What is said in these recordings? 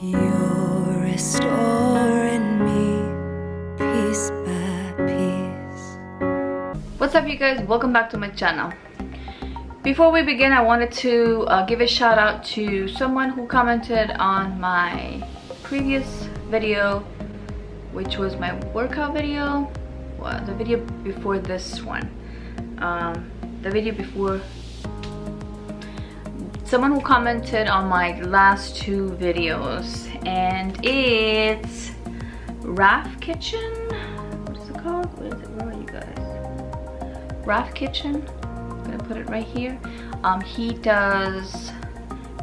You're restoring me piece by piece. What's up, you guys? Welcome back to my channel. Before we begin, I wanted to give a shout out to someone who commented on my previous video, which was my workout video. Well, the video before this one. The video before. Someone who commented on my last two videos, and it's Raf Kitchen. What is it called? What is it? Where are you guys? Raf Kitchen. I'm gonna put it right here. He does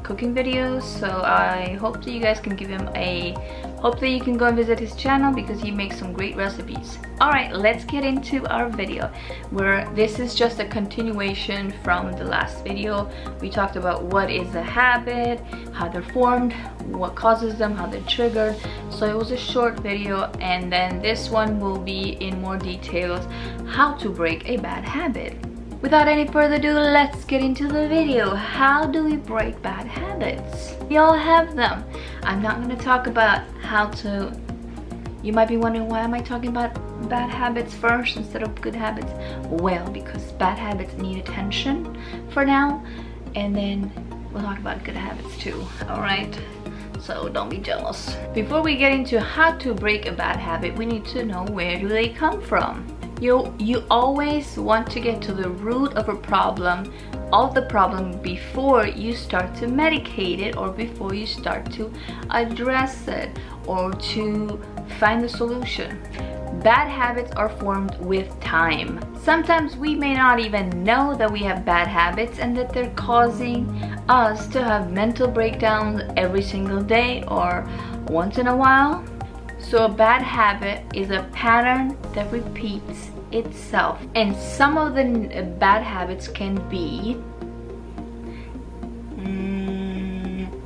cooking videos, so I hope that you guys can give him a hope that you can go and visit his channel because he makes some great recipes. Alright, let's get into our video, where this is just a continuation from the last video. We talked about what is a habit, how they're formed, what causes them, how they're triggered. So it was a short video, and then this one will be in more details, how to break a bad habit. Without any further ado, let's get into the video. How do we break bad habits? We all have them. I'm not going to talk about how to... You might be wondering, why am I talking about bad habits first instead of good habits? Well, because bad habits need attention for now, and then we'll talk about good habits too, alright? So don't be jealous. Before we get into how to break a bad habit, we need to know, where do they come from? You always want to get to the root of the problem before you start to medicate it, or before you start to address it, or to find the solution. Bad habits are formed with time. Sometimes we may not even know that we have bad habits and that they're causing us to have mental breakdowns every single day or once in a while. So a bad habit is a pattern that repeats itself, and some of the bad habits can be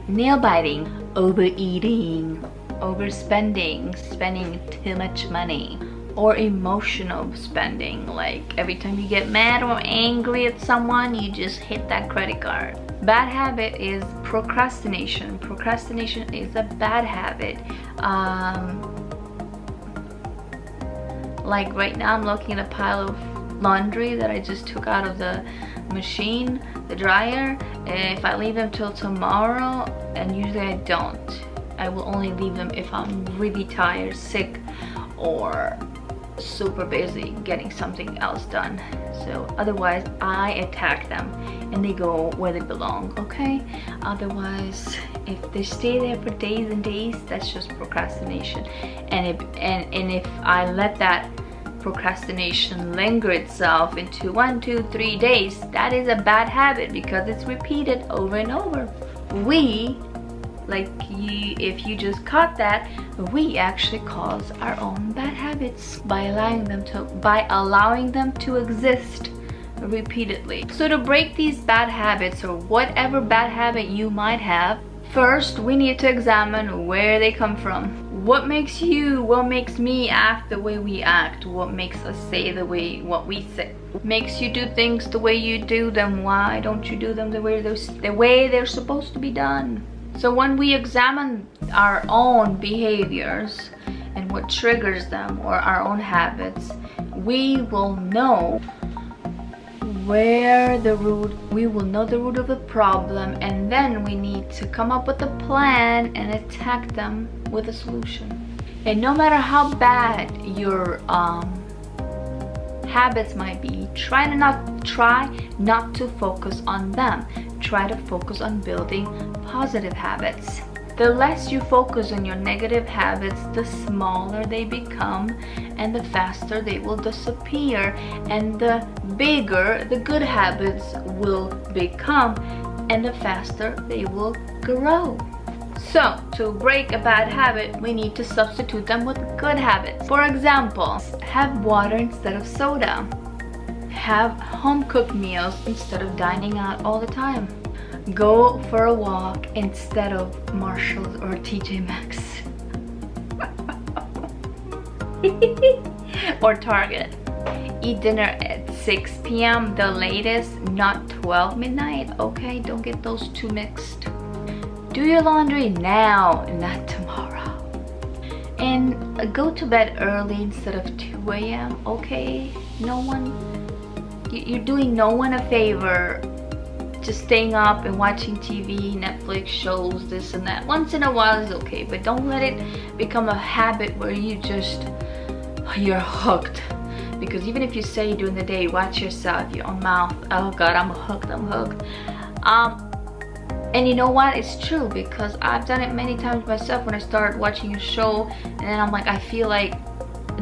nail biting, overeating, overspending, spending too much money, or emotional spending, like every time you get mad or angry at someone, you just hit that credit card. Bad habit is procrastination. Procrastination is a bad habit. Like right now, I'm looking at a pile of laundry that I just took out of the machine, the dryer. And if I leave them till tomorrow, and usually I don't, I will only leave them if I'm really tired, sick, or super busy getting something else done. So otherwise I attack them and they go where they belong, okay? Otherwise, if they stay there for days and days, that's just procrastination. And if I let that procrastination linger itself into 1, 2, 3 days, that is a bad habit because it's repeated over and over. If you just caught that, we actually cause our own bad habits by allowing them to exist repeatedly. So to break these bad habits, or whatever bad habit you might have, first we need to examine where they come from. What makes me act the way we act? What makes us say what we say? Makes you do things the way you do them? Why don't you do them the way they're supposed to be done? So when we examine our own behaviors and what triggers them, or our own habits, we will know the root of the problem, and then we need to come up with a plan and attack them with a solution. And no matter how bad your habits might be, try not to focus on them. Try to focus on building positive habits. The less you focus on your negative habits, the smaller they become, and the faster they will disappear, and the bigger the good habits will become, and the faster they will grow. So to break a bad habit, we need to substitute them with good habits. For example, have water instead of soda. Have home-cooked meals instead of dining out all the time. Go for a walk instead of Marshall's or TJ Maxx. Or Target. Eat dinner at 6 p.m. the latest, not 12 midnight, okay? Don't get those two mixed. Do your laundry now, not tomorrow. And go to bed early instead of 2 a.m. Okay? You're doing no one a favor just staying up and watching TV, Netflix shows, this and that. Once in a while is okay, but don't let it become a habit where you're hooked. Because even if you say during the day, watch yourself, your own mouth, oh God, I'm hooked. And you know what, it's true, because I've done it many times myself when I started watching a show, and then I'm like, I feel like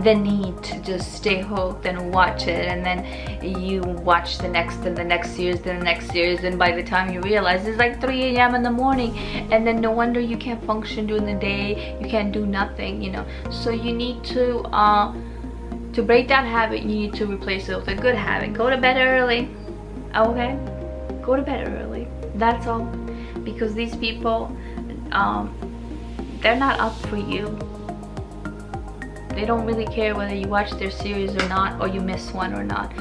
the need to just stay hooked and watch it, and then you watch the next and the next series, then the next series, and by the time you realize it's like 3 a.m. in the morning, and then no wonder you can't function during the day, you can't do nothing, you know. So you need to break that habit, you need to replace it with a good habit. Go to bed early, okay? Go to bed early, that's all. Because these people, they're not up for you. They don't really care whether you watch their series or not, or you miss one or not.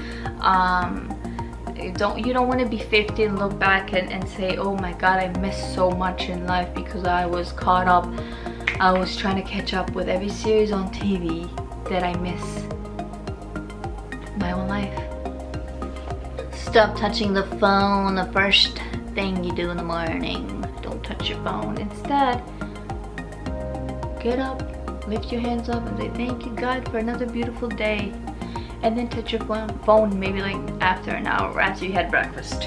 You don't want to be 50 and look back and say, oh my God, I missed so much in life because I was caught up. I was trying to catch up with every series on TV that I miss. My own life. Stop touching the phone the first thing you do in the morning. Don't touch your phone. Instead, get up, lift your hands up and say thank you God for another beautiful day, and then touch your phone maybe like after an hour, after you had breakfast,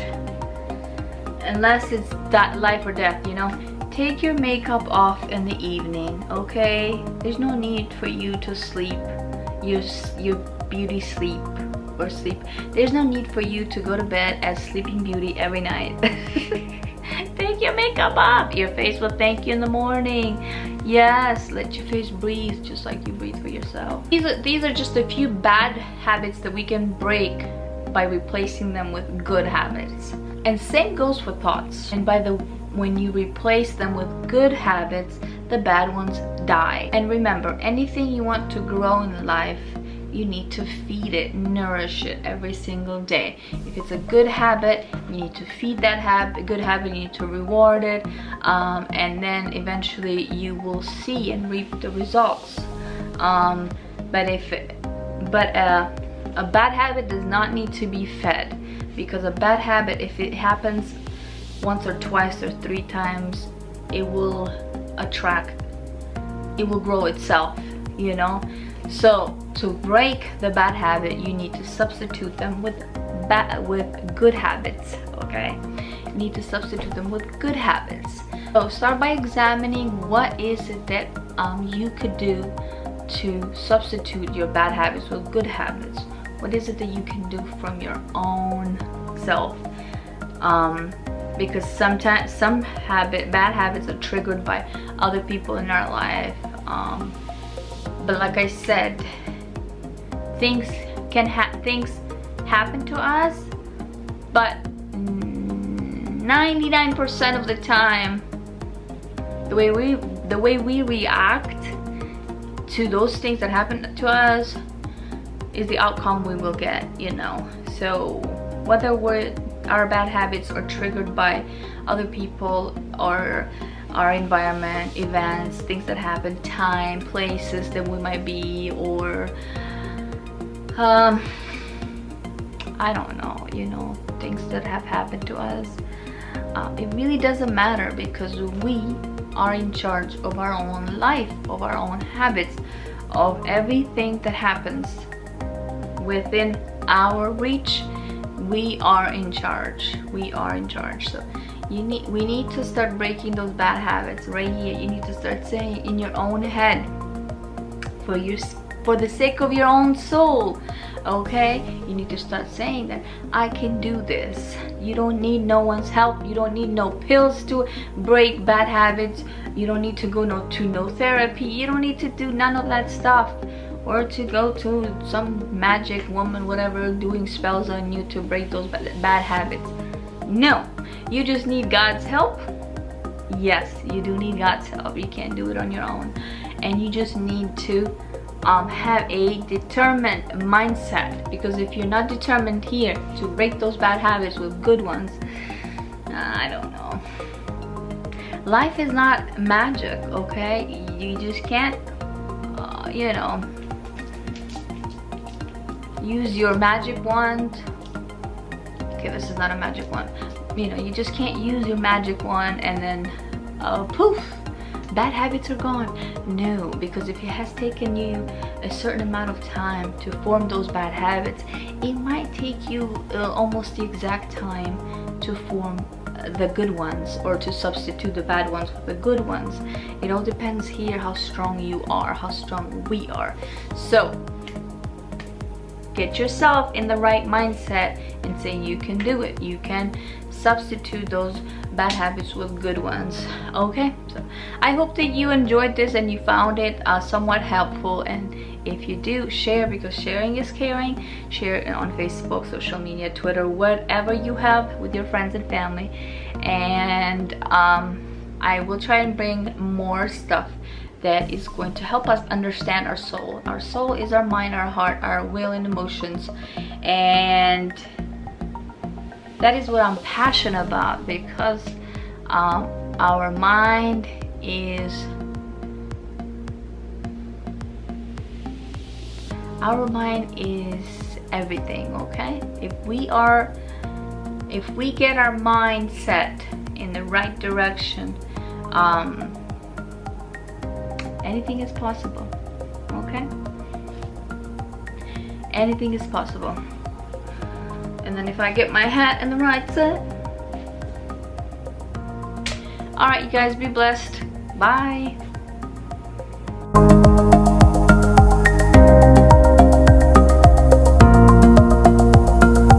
unless it's that life or death, you know. Take your makeup off in the evening, okay? There's no need for you to sleep your beauty sleep or sleep. There's no need for you to go to bed as Sleeping Beauty every night. Take your makeup off. Your face will thank you in the morning. Yes, let your face breathe just like you breathe for yourself. These are just a few bad habits that we can break by replacing them with good habits. And same goes for thoughts. And when you replace them with good habits, the bad ones die. And remember, anything you want to grow in life, you need to feed it, nourish it every single day. If it's a good habit, you need to feed that good habit, you need to reward it, and then eventually you will see and reap the results. But a bad habit does not need to be fed, because a bad habit, if it happens once or twice or 3 times, it will grow itself, you know. So to break the bad habit, you need to substitute them with good habits, okay? You need to substitute them with good habits. So start by examining what is it that you could do to substitute your bad habits with good habits. What is it that you can do from your own self? Because sometimes bad habits are triggered by other people in our life. But like I said, things happen to us, but 99% of the time, the way we react to those things that happen to us is the outcome we will get, you know. So whether our bad habits are triggered by other people or our environment, events, things that happen, time, places that we might be, or I don't know, you know, things that have happened to us, it really doesn't matter, because we are in charge of our own life, of our own habits, of everything that happens within our reach. We are in charge. So we need to start breaking those bad habits right here. You need to start saying in your own head, for the sake of your own soul, okay? You need to start saying that I can do this. You don't need no one's help. You don't need no pills to break bad habits. You don't need to go to no therapy. You don't need to do none of that stuff, or to go to some magic woman, whatever, doing spells on you to break those bad habits. No, you just need God's help. Yes, you do need God's help. You can't do it on your own. And you just need to have a determined mindset, because if you're not determined here to break those bad habits with good ones, I don't know. life is not magic, okay? You just can't, you know, use your magic wand. Okay, this is not a magic wand. You know, you just can't use your magic wand and then poof, bad habits are gone. No, because if it has taken you a certain amount of time to form those bad habits, it might take you almost the exact time to form the good ones, or to substitute the bad ones with the good ones. It all depends here how strong you are, how strong we are. So get yourself in the right mindset and say you can do it. You can substitute those bad habits with good ones. Okay, so I hope that you enjoyed this and you found it somewhat helpful, and if you do, share, because sharing is caring. Share it on Facebook, social media, Twitter, whatever you have, with your friends and family. And I will try and bring more stuff that is going to help us understand our soul. Our soul is our mind, our heart, our will and emotions, and that is what I'm passionate about, because our mind is everything. Okay, if we get our mind set in the right direction, anything is possible. Okay, anything is possible. And then if I get my hat in the right set. All right, you guys, be blessed. Bye.